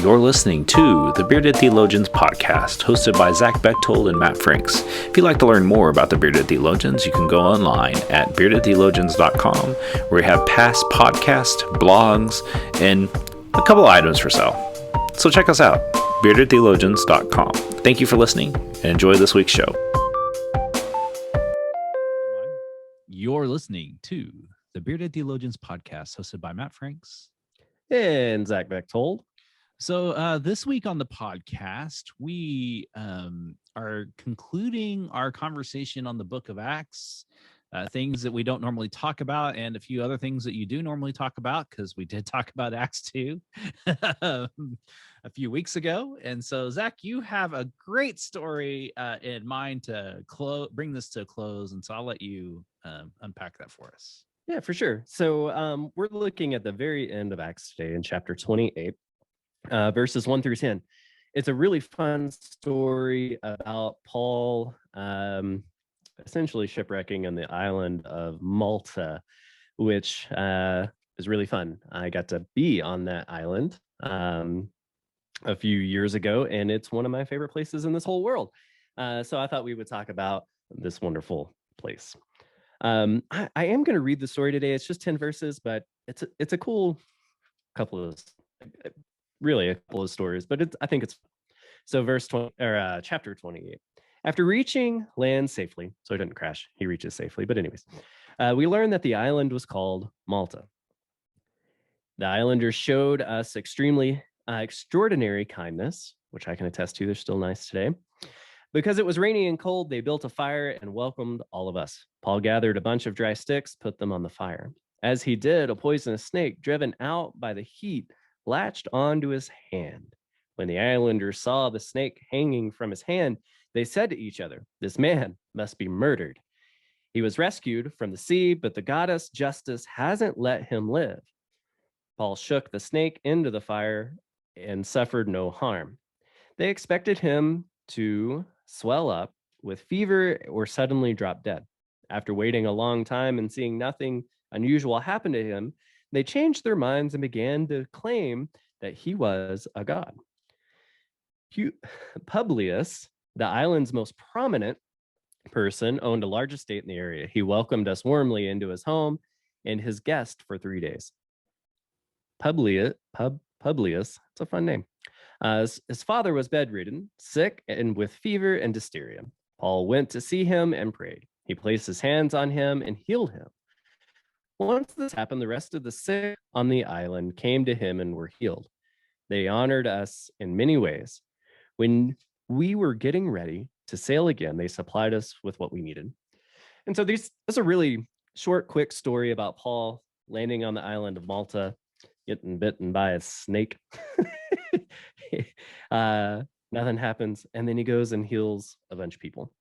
You're listening to the Bearded Theologians podcast, hosted by Zach Bechtold and Matt Franks. If you'd like to learn more about the Bearded Theologians, you can go online at beardedtheologians.com, where we have past podcasts, blogs, and a couple items for sale. So check us out, beardedtheologians.com. Thank you for listening, and enjoy this week's show. You're listening to the Bearded Theologians podcast, hosted by Matt Franks and Zach Bechtold. So this week on the podcast, we are concluding our conversation on the book of Acts, things that we don't normally talk about, and a few other things that you do normally talk about, because we did talk about Acts 2 a few weeks ago. And so, Zach, you have a great story in mind to bring this to a close, and so I'll let you unpack that for us. Yeah, for sure. So we're looking at the very end of Acts today in chapter 28. Verses 1 through 10. It's a really fun story about Paul essentially shipwrecking on the island of Malta, which is really fun. I got to be on that island a few years ago, and it's one of my favorite places in this whole world. So I thought we would talk about this wonderful place. I am going to read the story today. It's just 10 verses, but it's a cool couple of really a couple of stories, but I think it's so. Chapter 28. After reaching land safely, so he didn't crash, he reaches safely. But anyways, we learned that the island was called Malta. The islanders showed us extraordinary kindness, which I can attest to. They're still nice today. Because it was rainy and cold, they built a fire and welcomed all of us. Paul gathered a bunch of dry sticks, put them on the fire. As he did, a poisonous snake, driven out by the heat, latched onto his hand. When the islanders saw the snake hanging from his hand, they said to each other, "This man must be murdered. He was rescued from the sea, but the goddess Justice hasn't let him live." Paul shook the snake into the fire and suffered no harm. They expected him to swell up with fever or suddenly drop dead. After waiting a long time and seeing nothing unusual happen to him, they changed their minds and began to claim that he was a god. Publius, the island's most prominent person, owned a large estate in the area. He welcomed us warmly into his home and his guest for 3 days. Publius, it's a fun name. His father was bedridden, sick, and with fever and dysteria. Paul went to see him and prayed. He placed his hands on him and healed him. Once this happened, the rest of the sick on the island came to him and were healed. They honored us in many ways. When we were getting ready to sail again, they supplied us with what we needed. And so this is a really short, quick story about Paul landing on the island of Malta, getting bitten by a snake. Nothing happens. And then he goes and heals a bunch of people.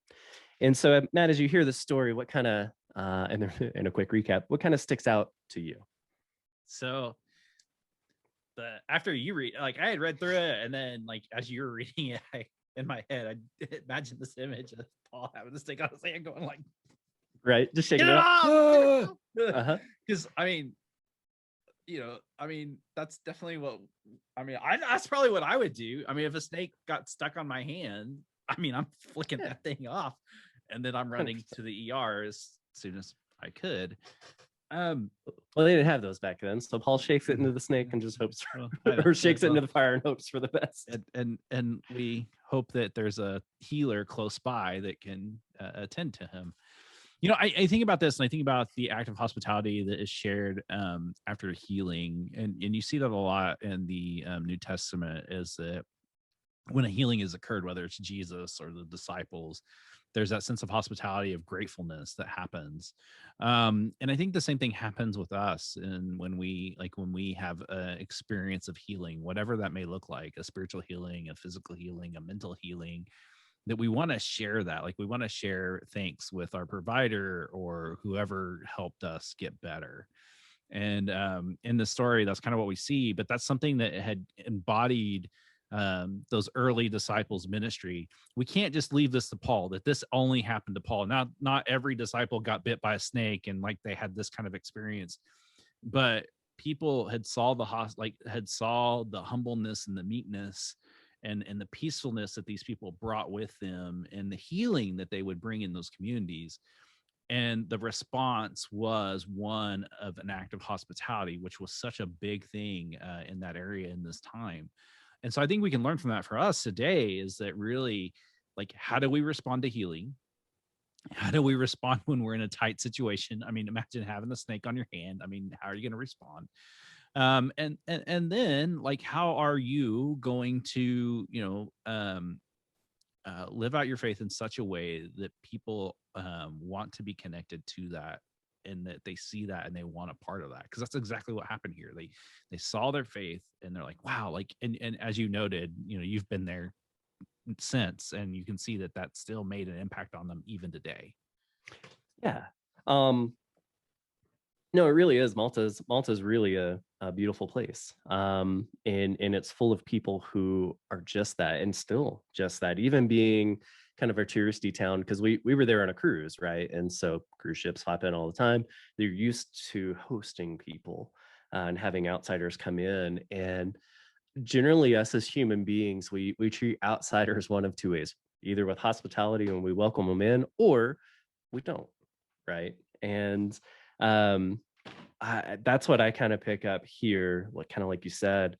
And so, Matt, as you hear this story, what kind of, and in a quick recap, what kind of sticks out to you? So after you read, like, I had read through it, and then, like, as you were reading it, in my head, I imagined this image of Paul having this thing on his hand going like, right, just shaking it off. Because I mean, that's definitely that's probably what I would do. I mean, if a snake got stuck on my hand, I'm flicking that thing off, and then I'm running to the ER as soon as I could. Well, they didn't have those back then, so Paul shakes it into the snake and just hopes or shakes it into the fire and hopes for the best. And we hope that there's a healer close by that can attend to him. I think about this, and I think about the act of hospitality that is shared after healing, and you see that a lot in the New Testament, is that when a healing has occurred, whether it's Jesus or the disciples, there's that sense of hospitality, of gratefulness that happens. And I think the same thing happens with us. And when we have an experience of healing, whatever that may look like, a spiritual healing, a physical healing, a mental healing, that we want to share that. Like, we want to share thanks with our provider or whoever helped us get better. And in the story, that's kind of what we see, but that's something that had embodied those early disciples' ministry. We can't just leave this to Paul, that this only happened to Paul. Not every disciple got bit by a snake and like they had this kind of experience, but people had saw the humbleness and the meekness and the peacefulness that these people brought with them, and the healing that they would bring in those communities. And the response was one of an act of hospitality, which was such a big thing in that area in this time. And so I think we can learn from that for us today, is that really, like, how do we respond to healing? How do we respond when we're in a tight situation? I mean, imagine having a snake on your hand. I mean, how are you going to respond? And then, like, how are you going to, live out your faith in such a way that people want to be connected to that, and that they see that and they want a part of that? Because that's exactly what happened here. They saw their faith and they're like, wow. Like, and as you noted, you've been there since, and you can see that that still made an impact on them even today. Yeah. No, it really is. Malta's really a beautiful place. And it's full of people who are just that, and still just that, even being kind of a touristy town, because we were there on a cruise, right? And so cruise ships hop in all the time. They're used to hosting people and having outsiders come in. And generally, us as human beings, we treat outsiders one of two ways: either with hospitality when we welcome them in, or we don't, right? And that's what I kind of pick up here, kind of like you said.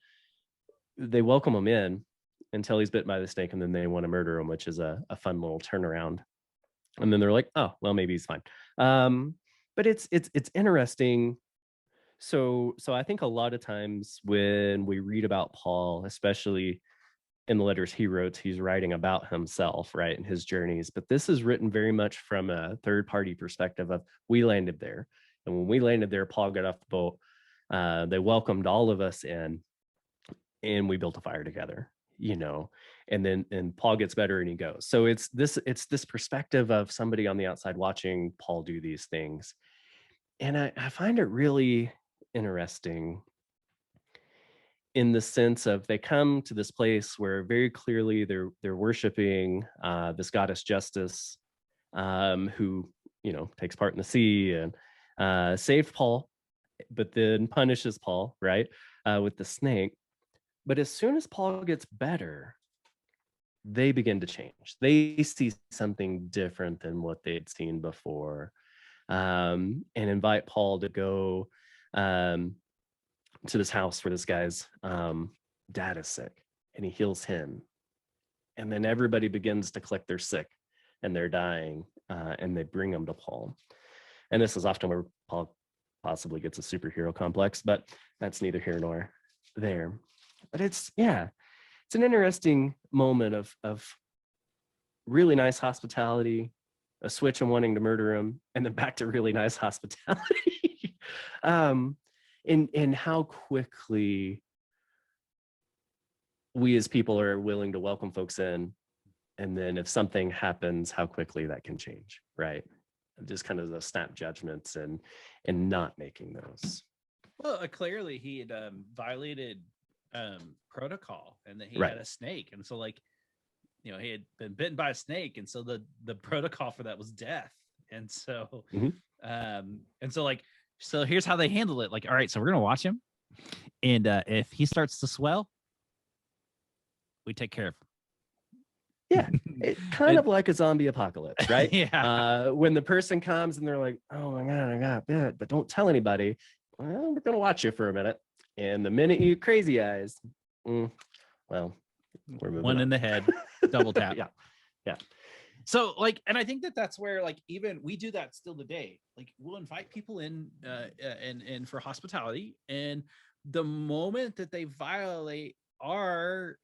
They welcome him in until he's bitten by the snake, and then they want to murder him, which is a fun little turnaround. And then they're like, oh, well, maybe he's fine. But it's interesting. So I think a lot of times when we read about Paul, especially in the letters he wrote, he's writing about himself, right, and his journeys. But this is written very much from a third-party perspective of, we landed there. And when we landed there, Paul got off the boat. They welcomed all of us in, and we built a fire together, and Paul gets better and he goes. So it's this perspective of somebody on the outside watching Paul do these things. And I find it really interesting in the sense of, they come to this place where very clearly they're worshiping this goddess Justice, who takes part in the sea and saved Paul, but then punishes Paul, right, with the snake. But as soon as Paul gets better, they begin to change. They see something different than what they'd seen before, and invite Paul to go to this house where this guy's dad is sick, and he heals him. And then everybody begins to click, they're sick and they're dying, and they bring them to Paul. And this is often where Paul possibly gets a superhero complex, but that's neither here nor there. But it's an interesting moment of really nice hospitality, a switch and wanting to murder him, and then back to really nice hospitality. And how quickly we as people are willing to welcome folks in, and then if something happens, how quickly that can change, right? Just kind of the snap judgments and not making those. Well, clearly he had violated protocol, and that he Right. had a snake, and so, like, he had been bitten by a snake, and so the protocol for that was death. And so so here's how they handle it. Like, all right, so we're gonna watch him, and if he starts to swell, we take care of him. Yeah, it kind of like a zombie apocalypse, right? Yeah. When the person comes and they're like, oh my God, I got bit, but don't tell anybody. Well, we're going to watch you for a minute. And the minute you crazy eyes, well, we're moving one on. in the head, double tap. Yeah. So, like, and I think that's where, like, even we do that still today. Like, we'll invite people in and for hospitality, and the moment that they violate our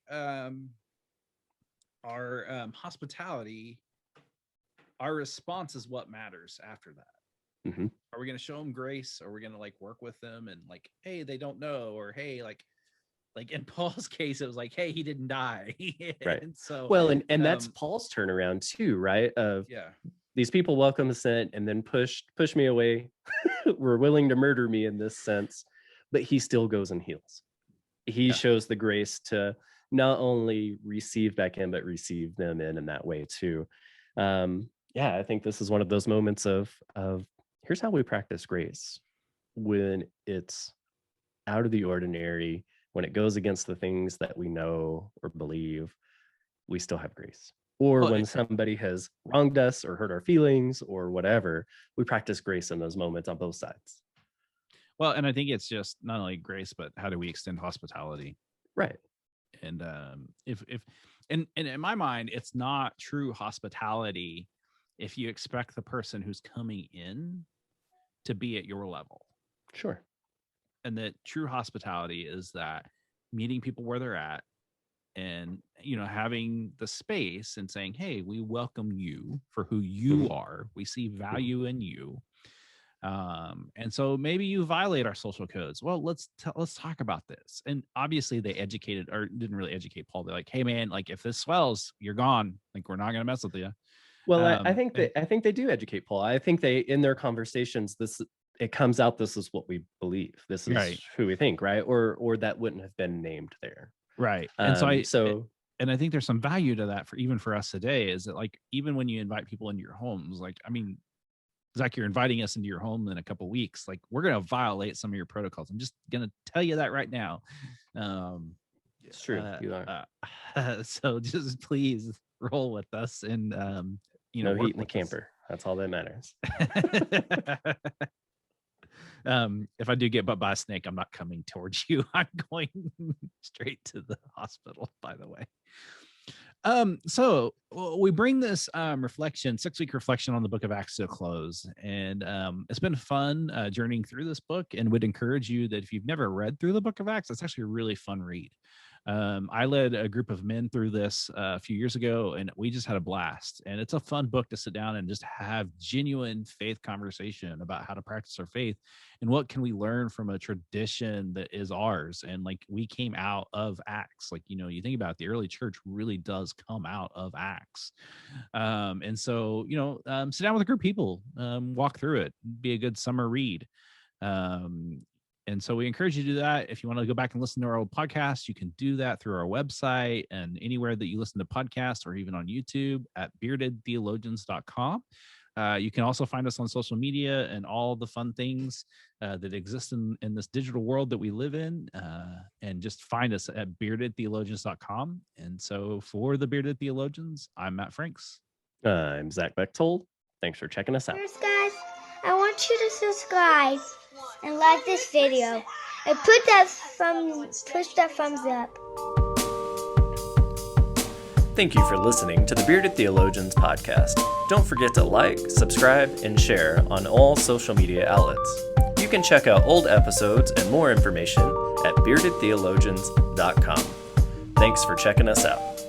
hospitality, our response is what matters after that. Mm-hmm. Are we going to show them grace? Or are we going to, like, work with them and, like, hey, they don't know, or hey, like in Paul's case, it was like, hey, he didn't die. Right. And so, well, and that's Paul's turnaround too, right? Of these people welcome us in and then push me away. Were willing to murder me in this sense, but he still goes and heals. He shows the grace to not only receive back in, but receive them in that way too. I think this is one of those moments of here's how we practice grace when it's out of the ordinary, when it goes against the things that we know or believe, we still have grace. Or Well, when somebody has wronged us or hurt our feelings or whatever, we practice grace in those moments on both sides. well, and I think it's just not only grace, but how do we extend hospitality? Right. And if and in my mind, it's not true hospitality if you expect the person who's coming in to be at your level. Sure. And that true hospitality is that meeting people where they're at, and having the space and saying, hey, we welcome you for who you are, we see value in you, and so maybe you violate our social codes. Well, let's talk about this. And obviously they educated, or didn't really educate Paul. They're like, hey man, like if this swells, you're gone, like we're not gonna mess with you. Well, I think they do educate Paul. I think they, in their conversations, it comes out, this is what we believe, this is right. who we think, right? Or that wouldn't have been named there. Right. And I think there's some value to that for us today, is that like, even when you invite people into your homes, like, I mean, Zach, you're inviting us into your home in a couple of weeks, like we're going to violate some of your protocols. I'm just going to tell you that right now. It's true. You are. So just please roll with us, and no heat in the camper. That's all that matters. If I do get bit by a snake, I'm not coming towards you. I'm going straight to the hospital, by the way. So we bring this 6-week reflection on the book of Acts to a close. And it's been fun journeying through this book, and would encourage you that if you've never read through the book of Acts, it's actually a really fun read. I led a group of men through this a few years ago, and we just had a blast. And it's a fun book to sit down and just have genuine faith conversation about how to practice our faith and what can we learn from a tradition that is ours. And like, we came out of Acts. Like, you think about it, the early church really does come out of Acts. And so, sit down with a group of people, walk through it, be a good summer read. And so we encourage you to do that. If you want to go back and listen to our old podcast, you can do that through our website and anywhere that you listen to podcasts, or even on YouTube at beardedtheologians.com. You can also find us on social media and all the fun things that exist in this digital world that we live in. And just find us at beardedtheologians.com. And so for the Bearded Theologians, I'm Matt Franks. I'm Zach Bechtold. Thanks for checking us out. First, guys, I want you to subscribe and like this video, and push that thumbs up. Thank you for listening to the Bearded Theologians podcast. Don't forget to like, subscribe, and share on all social media outlets. You can check out old episodes and more information at beardedtheologians.com. Thanks for checking us out.